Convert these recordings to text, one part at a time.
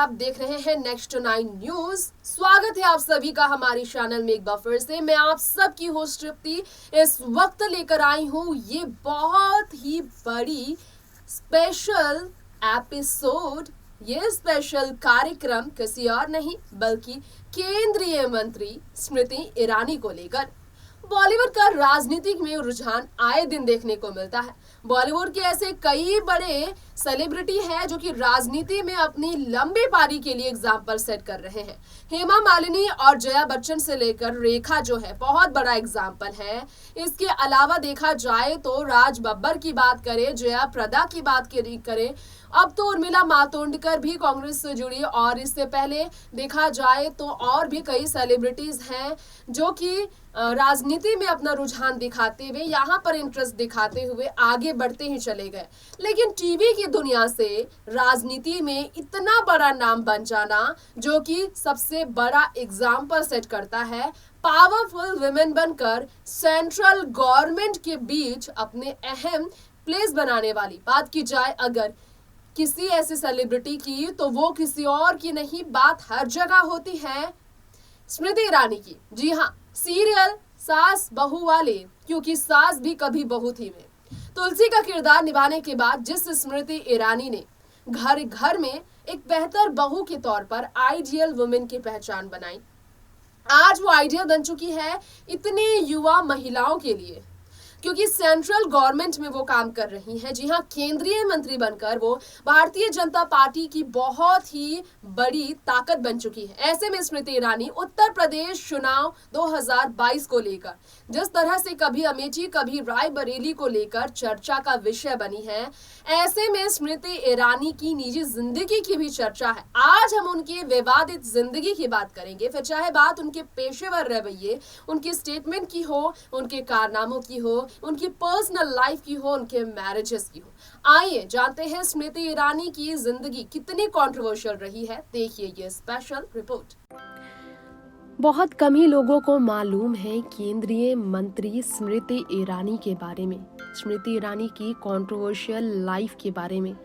आप देख रहे हैं नेक्स्ट 9 न्यूज। स्वागत है आप सभी का हमारी चैनल में एक बार फिर से। मैं आप सबकी होस्ट तृप्ति इस वक्त लेकर आई हूं ये बहुत ही बड़ी स्पेशल एपिसोड। ये स्पेशल कार्यक्रम किसी और नहीं बल्कि केंद्रीय मंत्री स्मृति ईरानी को लेकर। बॉलीवुड का राजनीतिक में रुझान आए दिन देखने को मिलता है। बॉलीवुड के ऐसे कई बड़े सेलिब्रिटी हैं जो कि राजनीति में अपनी लंबी पारी के लिए एग्जाम्पल सेट कर रहे हैं। हेमा मालिनी और जया बच्चन से लेकर रेखा जो है बहुत बड़ा एग्जाम्पल है। इसके अलावा देखा जाए तो राज बब्बर की बात करें, जया प्रदा की बात करें, अब तो उर्मिला मातोंडकर भी कांग्रेस से जुड़ी, और इससे पहले देखा जाए तो और भी कई सेलिब्रिटीज हैं जो कि राजनीति में अपना रुझान दिखाते हुए, यहाँ पर इंटरेस्ट दिखाते हुए आगे बढ़ते ही चले गए। लेकिन टीवी की दुनिया से राजनीति में इतना बड़ा नाम बन जाना जो कि सबसे बड़ा एग्जाम्पल सेट करता है, पावरफुल वुमेन बनकर सेंट्रल गवर्नमेंट के बीच अपने अहम प्लेस बनाने वाली। बात की जाए अगर किसी ऐसे सेलिब्रिटी की तो वो किसी और की नहीं, बात हर जगह होती है स्मृति ईरानी की। जी हाँ, सीरियल सास बहू वाले, क्योंकि सास भी कभी बहू थी में तुलसी का किरदार निभाने के बाद जिस स्मृति ईरानी ने घर घर में एक बेहतर बहू के तौर पर आइडियल वुमेन की पहचान बनाई, आज वो आइडियल बन चुकी है इतनी युवा महिलाओं के लिए, क्योंकि सेंट्रल गवर्नमेंट में वो काम कर रही हैं। जी हाँ, केंद्रीय मंत्री बनकर वो भारतीय जनता पार्टी की बहुत ही बड़ी ताकत बन चुकी है। ऐसे में स्मृति ईरानी उत्तर प्रदेश चुनाव 2022 को लेकर जिस तरह से कभी अमेठी कभी रायबरेली को लेकर चर्चा का विषय बनी है, ऐसे में स्मृति ईरानी की निजी जिंदगी की भी चर्चा है। आज हम उनकी विवादित जिंदगी की बात करेंगे, फिर चाहे बात उनके पेशेवर रवैये, उनके स्टेटमेंट की हो, उनके कारनामों की हो, उनकी पर्सनल लाइफ की हो, उनके मैरिजेस की हो। आइए जानते हैं स्मृति ईरानी की जिंदगी कितनी कंट्रोवर्शियल रही है। देखिए ये स्पेशल रिपोर्ट। बहुत कम ही लोगों को मालूम है केंद्रीय मंत्री स्मृति ईरानी के बारे में, स्मृति ईरानी की कंट्रोवर्शियल लाइफ के बारे में।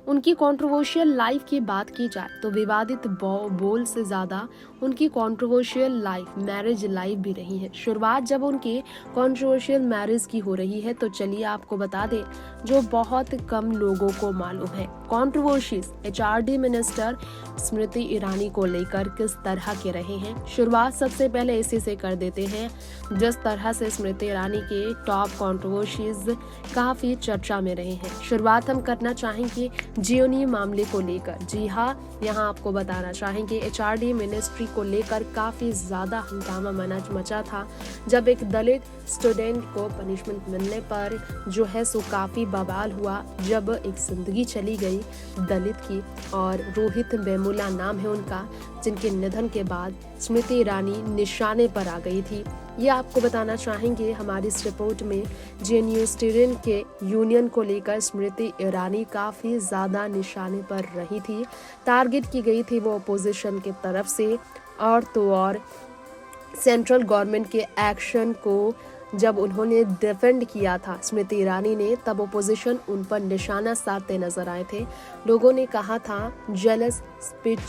उनकी कंट्रोवर्शियल लाइफ की बात की जाए तो विवादित बोल से ज़्यादा उनकी कंट्रोवर्शियल लाइफ, मैरिज लाइफ भी रही है। शुरुआत जब उनकी कंट्रोवर्शियल मैरिज की हो रही है तो चलिए आपको बता दें जो बहुत कम लोगों को मालूम है, controversies HRD minister Smriti Irani को लेकर किस तरह के रहे हैं। शुरुआत सबसे पहले इसी से कर देते हैं जिस तरह से स्मृति ईरानी के टॉप कंट्रोवर्सीज काफ़ी चर्चा में रहे हैं। शुरुआत हम करना चाहेंगे जियोनी मामले को लेकर। जी हाँ, यहाँ आपको बताना चाहेंगे एचआरडी मिनिस्ट्री को लेकर काफ़ी ज़्यादा हंगामा मचा था जब एक दलित स्टूडेंट को पनिशमेंट मिलने पर जो है सो काफ़ी बवाल हुआ, जब एक जिंदगी चली गई दलित की, और रोहित वेमुला नाम है उनका, जिनके निधन के बाद स्मृति ईरानी निशाने पर आ गई थी। ये आपको बताना चाहेंगे हमारी इस रिपोर्ट में जेएनयू स्टूडेंट के यूनियन को लेकर स्मृति ईरानी काफ़ी ज़्यादा निशाने पर रही थी, टारगेट की गई थी वो अपोजिशन की तरफ से। और तो और सेंट्रल गवर्नमेंट के एक्शन को जब उन्होंने डिफेंड किया था स्मृति ईरानी ने, तब ओपोजिशन उन पर निशाना साधते नजर आए थे। लोगों ने कहा था जेलस स्पीच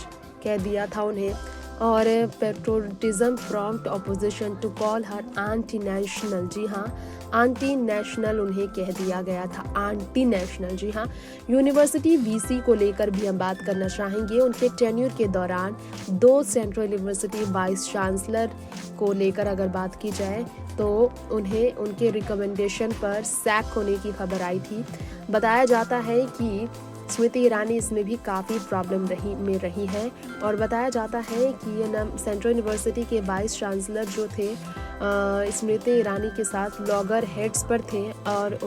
कह दिया था उन्हें, और patriotism prompt opposition to call her anti national. जी हाँ, एंटी नेशनल उन्हें कह दिया गया था, एंटी नेशनल। जी हाँ, यूनिवर्सिटी वीसी को लेकर भी हम बात करना चाहेंगे। उनके टेन्यूर के दौरान 2 सेंट्रल यूनिवर्सिटी वाइस चांसलर को लेकर अगर बात की जाए तो उन्हें उनके रिकमेंडेशन पर सैक होने की खबर आई थी। बताया जाता है कि स्मृति ईरानी इसमें भी काफ़ी प्रॉब्लम रही है, और बताया जाता है कि ये नाम सेंट्रल यूनिवर्सिटी के वाइस चांसलर जो थे स्मृति ईरानी के साथ लॉगर हेड्स पर थे, और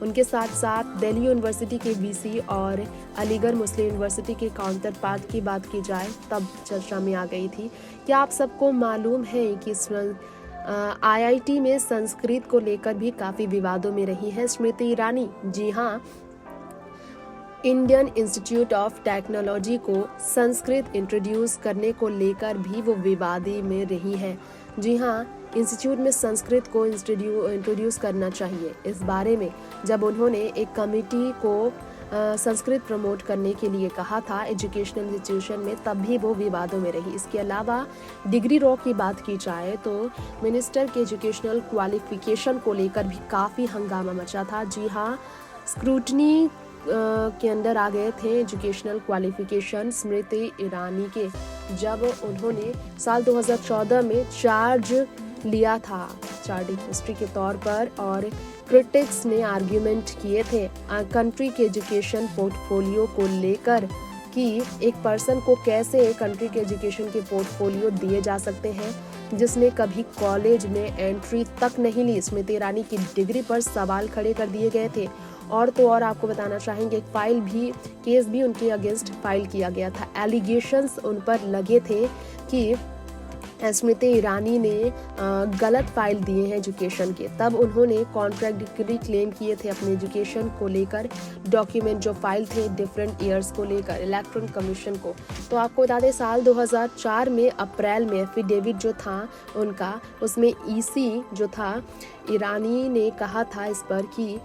उनके साथ साथ दिल्ली यूनिवर्सिटी के वीसी और अलीगढ़ मुस्लिम यूनिवर्सिटी के काउंटर पार्ट की बात की जाए तब चर्चा में आ गई थी। क्या आप सबको मालूम है कि आईआईटी में संस्कृत को लेकर भी काफ़ी विवादों में रही है स्मृति ईरानी। जी हाँ, इंडियन इंस्टीट्यूट ऑफ टेक्नोलॉजी को संस्कृत इंट्रोड्यूस करने को लेकर भी वो विवादी में रही है। जी हाँ, इंस्टीट्यूट में संस्कृत को इंट्रोड्यूस करना चाहिए, इस बारे में जब उन्होंने एक कमेटी को संस्कृत प्रमोट करने के लिए कहा था एजुकेशनल इंस्टीट्यूशन में, तब भी वो विवादों में रही। इसके अलावा डिग्री रॉ की बात की जाए तो मिनिस्टर के एजुकेशनल क्वालिफिकेशन को लेकर भी काफ़ी हंगामा मचा था। जी हाँ, स्क्रूटनी के अंदर आ गए थे एजुकेशनल क्वालिफिकेशन स्मृति ईरानी के, जब उन्होंने साल 2014 में चार्ज लिया था चार्टिंग हिस्ट्री के तौर पर, और क्रिटिक्स ने आर्ग्यूमेंट किए थे कंट्री के एजुकेशन पोर्टफोलियो को लेकर कि एक पर्सन को कैसे कंट्री के एजुकेशन के पोर्टफोलियो दिए जा सकते हैं जिसने कभी कॉलेज में एंट्री तक नहीं ली। स्मृति ईरानी की डिग्री पर सवाल खड़े कर दिए गए थे। और तो और आपको बताना चाहेंगे एक केस भी उनके अगेंस्ट फाइल किया गया था। एलिगेशंस उन पर लगे थे कि स्मृति ईरानी ने गलत फाइल दिए हैं एजुकेशन के। तब उन्होंने कॉन्ट्राडिक्टरी क्लेम किए थे अपने एजुकेशन को लेकर, डॉक्यूमेंट जो फाइल थे डिफरेंट ईयर्स को लेकर इलेक्ट्रल कमीशन को। तो आपको बता दें साल 2004 में अप्रैल में एफिडेविट जो था उनका, उसमें ईसी जो था ईरानी ने कहा था इस पर कि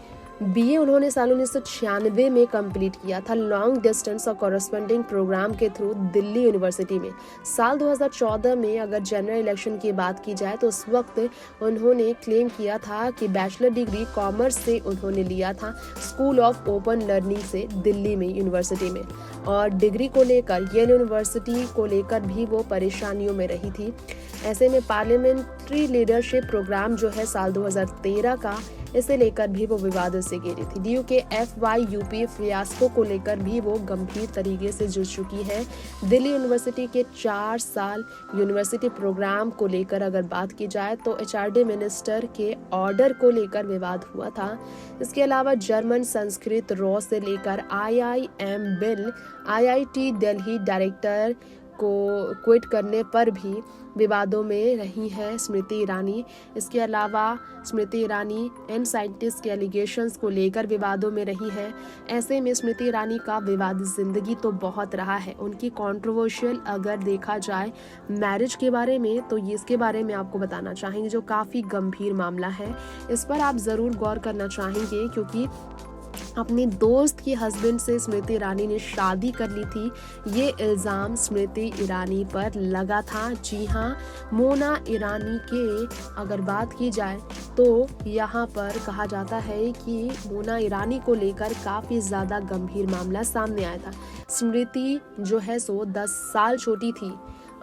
बीए उन्होंने साल 1996 में कंप्लीट किया था लॉन्ग डिस्टेंस और कॉरेस्पॉन्डिंग प्रोग्राम के थ्रू दिल्ली यूनिवर्सिटी में। साल 2014 में अगर जनरल इलेक्शन की बात की जाए तो उस वक्त उन्होंने क्लेम किया था कि बैचलर डिग्री कॉमर्स से उन्होंने लिया था स्कूल ऑफ ओपन लर्निंग से दिल्ली में यूनिवर्सिटी में। और डिग्री को लेकर येल यूनिवर्सिटी को लेकर भी वो परेशानियों में रही थी। ऐसे में पार्लियामेंट्री लीडरशिप प्रोग्राम जो है साल 2013 का, इसे लेकर भी वो विवादों से घिरी थी। डीयू के FYUP फियास्को को लेकर भी वो गंभीर तरीके से जुड़ चुकी है। दिल्ली यूनिवर्सिटी के 4 साल यूनिवर्सिटी प्रोग्राम को लेकर अगर बात की जाए तो HRD मिनिस्टर के ऑर्डर को लेकर विवाद हुआ था। इसके अलावा जर्मन संस्कृत रॉ से लेकर IIM bill, IIT Delhi director को क्विट करने पर भी विवादों में रही है स्मृति ईरानी। इसके अलावा स्मृति ईरानी एंड साइंटिस्ट के एलिगेशंस को लेकर विवादों में रही है। ऐसे में स्मृति ईरानी का विवादित जिंदगी तो बहुत रहा है। उनकी कंट्रोवर्शियल अगर देखा जाए मैरिज के बारे में तो ये इसके बारे में आपको बताना चाहेंगे जो काफ़ी गंभीर मामला है। इस पर आप ज़रूर गौर करना चाहेंगे क्योंकि अपने दोस्त के हस्बैंड से स्मृति ईरानी ने शादी कर ली थी, ये इल्ज़ाम स्मृति ईरानी पर लगा था। जी हाँ, मोना ईरानी के अगर बात की जाए तो यहाँ पर कहा जाता है कि मोना ईरानी को लेकर काफ़ी ज़्यादा गंभीर मामला सामने आया था। स्मृति जो है सो 10 साल छोटी थी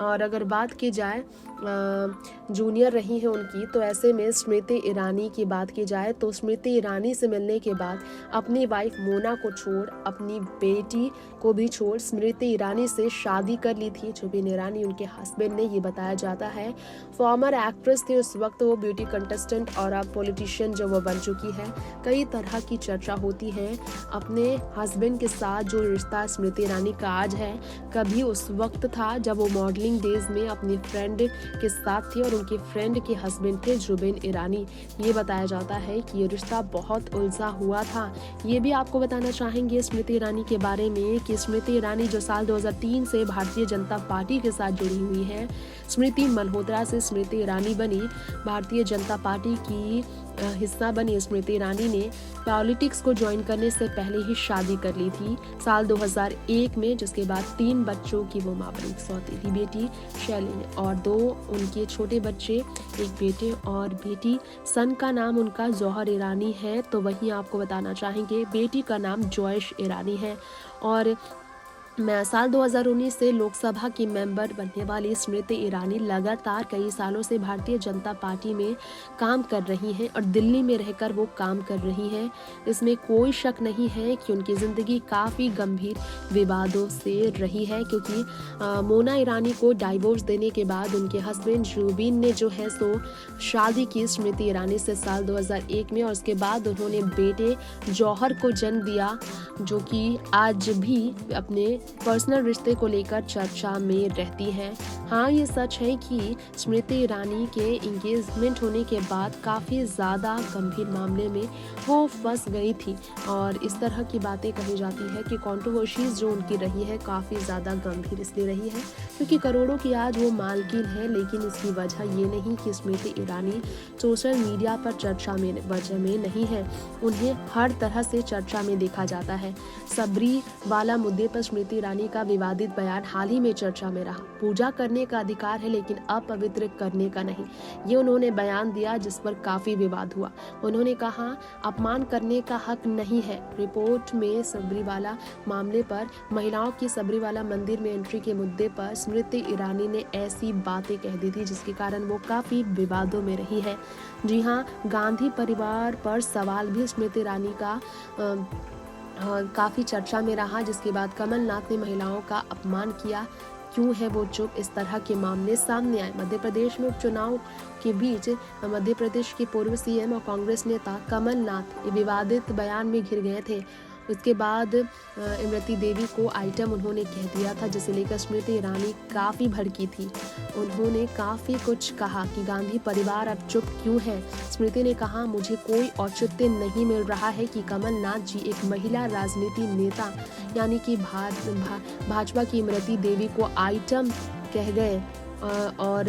और अगर बात की जाए जूनियर रही है उनकी, तो ऐसे में स्मृति ईरानी की बात की जाए तो स्मृति ईरानी से मिलने के बाद अपनी वाइफ मोना को छोड़ अपनी बेटी को भी छोड़ स्मृति ईरानी से शादी कर ली थी। जुबिन ईरानी उनके हस्बैंड ने, ये बताया जाता है। फॉर्मर एक्ट्रेस थे उस वक्त वो, ब्यूटी कंटेस्टेंट और अब पॉलिटिशियन जो वो बन चुकी है। कई तरह की चर्चा होती है अपने हस्बैंड के साथ जो रिश्ता स्मृति ईरानी का आज है, कभी उस वक्त था जब वो मॉडलिंग डेज में अपनी फ्रेंड के साथ थी और उनके फ्रेंड के हस्बैंड थे जुबिन ईरानी। ये बताया जाता है कि ये रिश्ता बहुत उलझा हुआ था। ये भी आपको बताना चाहेंगे स्मृति ईरानी के बारे में कि स्मृति ईरानी जो साल 2003 से भारतीय जनता पार्टी के साथ जुड़ी हुई है, स्मृति मल्होत्रा से स्मृति ईरानी बनी, भारतीय जनता पार्टी की हिस्सा बनी। स्मृति ईरानी ने पॉलिटिक्स को ज्वाइन करने से पहले ही शादी कर ली थी साल 2001 में, जिसके बाद 3 बच्चों की वो मां बनी। सौतेली बेटी शैली ने और 2 उनके छोटे बच्चे, एक बेटे और बेटी। सन का नाम उनका जौहर ईरानी है, तो वहीं आपको बताना चाहेंगे बेटी का नाम जॉयश ईरानी है। और मैं साल 2019 से लोकसभा की मेंबर बनने वाली स्मृति ईरानी लगातार कई सालों से भारतीय जनता पार्टी में काम कर रही हैं और दिल्ली में रहकर वो काम कर रही हैं। इसमें कोई शक नहीं है कि उनकी ज़िंदगी काफ़ी गंभीर विवादों से रही है, क्योंकि मोना ईरानी को डाइवोर्स देने के बाद उनके हस्बैंड जुबिन ने जो है सो शादी की स्मृति ईरानी से साल 2001 में, और उसके बाद उन्होंने बेटे जौहर को जन्म दिया, जो कि आज भी अपने पर्सनल रिश्ते को लेकर चर्चा में रहती है। हाँ, ये सच है कि स्मृति ईरानी के इंगेजमेंट होने के बाद काफ़ी ज़्यादा गंभीर मामले में वो फंस गई थी और इस तरह की बातें कही जाती है कि कंट्रोवर्सीज जो उनकी रही है काफ़ी ज़्यादा गंभीर इसलिए रही है क्योंकि करोड़ों की आज वो मालकिन है, लेकिन इसकी वजह ये नहीं कि स्मृति ईरानी सोशल मीडिया पर चर्चा में नहीं है। उन्हें हर तरह से चर्चा में देखा जाता है। सबरी वाला मुद्दे पर स्मृति ईरानी का विवादित बयान हाल ही में चर्चा में रहा। पूजा करने का अधिकार है लेकिन अपवित्र करने का नहीं, ये उन्होंने बयान दिया जिस पर काफी विवाद हुआ। उन्होंने कहा अपमान करने का हक नहीं है। रिपोर्ट में सबरीवाला मामले पर महिलाओं की सबरीवाला मंदिर में एंट्री के मुद्दे पर स्मृति ईरानी ने ऐसी बातें कह दी थी जिसके कारण वो काफी विवादों में रही है। जी हाँ, गांधी परिवार पर सवाल भी स्मृति ईरानी का काफी चर्चा में रहा, जिसके बाद कमलनाथ ने महिलाओं का अपमान किया। क्यों है वो चुप? इस तरह के मामले सामने आए। मध्य प्रदेश में उपचुनाव के बीच मध्य प्रदेश के पूर्व सीएम और कांग्रेस नेता कमलनाथ विवादित बयान में घिर गए थे। उसके बाद इमरती देवी को आइटम उन्होंने कह दिया था, जिसे लेकर स्मृति ईरानी काफ़ी भड़की थी। उन्होंने काफ़ी कुछ कहा कि गांधी परिवार अब चुप क्यों है। स्मृति ने कहा मुझे कोई औचित्य नहीं मिल रहा है कि कमलनाथ जी एक महिला राजनीति नेता यानी कि भाजपा की इमरती देवी को आइटम कह गए और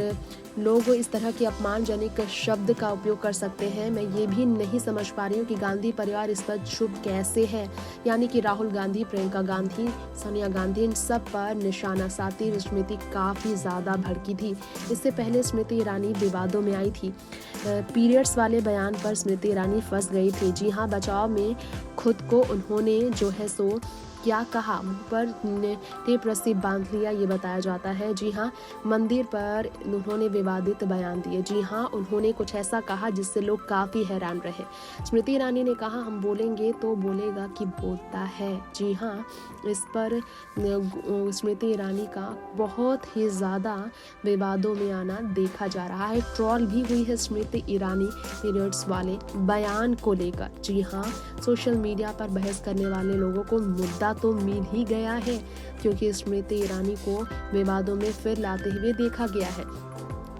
लोग इस तरह के अपमानजनक शब्द का उपयोग कर सकते हैं। मैं ये भी नहीं समझ पा रही हूँ कि गांधी परिवार इस पर चुप कैसे है। यानी कि राहुल गांधी, प्रियंका गांधी, सोनिया गांधी, इन सब पर निशाना साधती स्मृति काफ़ी ज़्यादा भड़की थी। इससे पहले स्मृति ईरानी विवादों में आई थी। पीरियड्स वाले बयान पर स्मृति ईरानी फंस गई थी। जी हाँ, बचाव में खुद को उन्होंने जो है सो क्या कहा, मुंह पर टेप रस्सी बांध लिया, ये बताया जाता है। जी हाँ, मंदिर पर उन्होंने विवादित बयान दिए। जी हाँ, उन्होंने कुछ ऐसा कहा जिससे लोग काफ़ी हैरान रहे। स्मृति ईरानी ने कहा हम बोलेंगे तो बोलेगा कि बोलता है। जी हाँ, इस पर स्मृति ईरानी का बहुत ही ज़्यादा विवादों में आना देखा जा रहा है। ट्रोल भी हुई है स्मृति ईरानी पीरियड्स वाले बयान को लेकर। जी हाँ, सोशल मीडिया पर बहस करने वाले लोगों को मुद्दा तो मिल ही गया है क्योंकि स्मृति ईरानी को विवादों में फिर लाते हुए देखा गया है।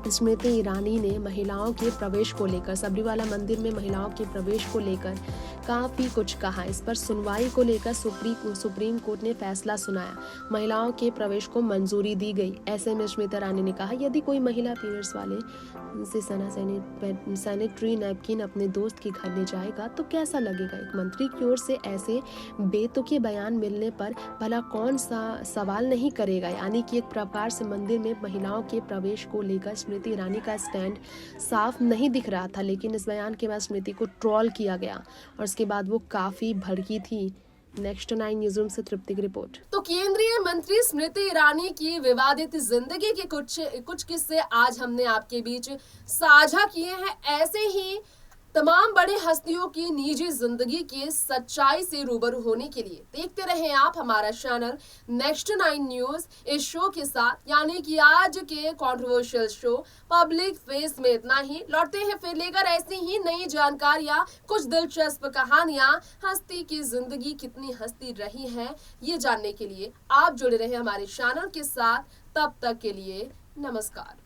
स्मृति ईरानी ने महिलाओं के प्रवेश को लेकर, सबरीवाला मंदिर में महिलाओं के प्रवेश को लेकर काफ़ी कुछ कहा। इस पर सुनवाई को लेकर सुप्रीम कोर्ट ने फैसला सुनाया। महिलाओं के प्रवेश को मंजूरी दी गई। ऐसे में स्मृति ईरानी ने कहा यदि कोई महिला पीरियड्स वाले से सैनिटरी नैपकिन अपने दोस्त के घर ले जाएगा तो कैसा लगेगा। एक मंत्री की ओर से ऐसे बेतुके बयान मिलने पर भला कौन सा सवाल नहीं करेगा। यानी कि एक प्रकार से मंदिर में महिलाओं के प्रवेश को लेकर स्मृति ईरानी का स्टैंड साफ नहीं दिख रहा था, लेकिन इस बयान के बाद स्मृति को ट्रोल किया गया और उसके बाद वो काफी भड़की थी। नेक्स्ट 9 न्यूज़रूम से तृप्ति की रिपोर्ट। तो केंद्रीय मंत्री स्मृति ईरानी की विवादित जिंदगी के कुछ किस्से आज हमने आपके बीच साझा किए हैं। ऐसे ही तमाम बड़े हस्तियों की निजी जिंदगी की सच्चाई से रूबरू होने के लिए देखते रहें आप हमारा चैनल नेक्स्ट 9 न्यूज। इस शो के साथ, यानी कि आज के कंट्रोवर्शियल शो पब्लिक फेस में इतना ही। लौटते हैं फिर लेकर ऐसी ही नई जानकारियां, कुछ दिलचस्प कहानियां। हस्ती की जिंदगी कितनी हस्ती रही है ये जानने के लिए आप जुड़े रहे हमारे चैनल के साथ। तब तक के लिए नमस्कार।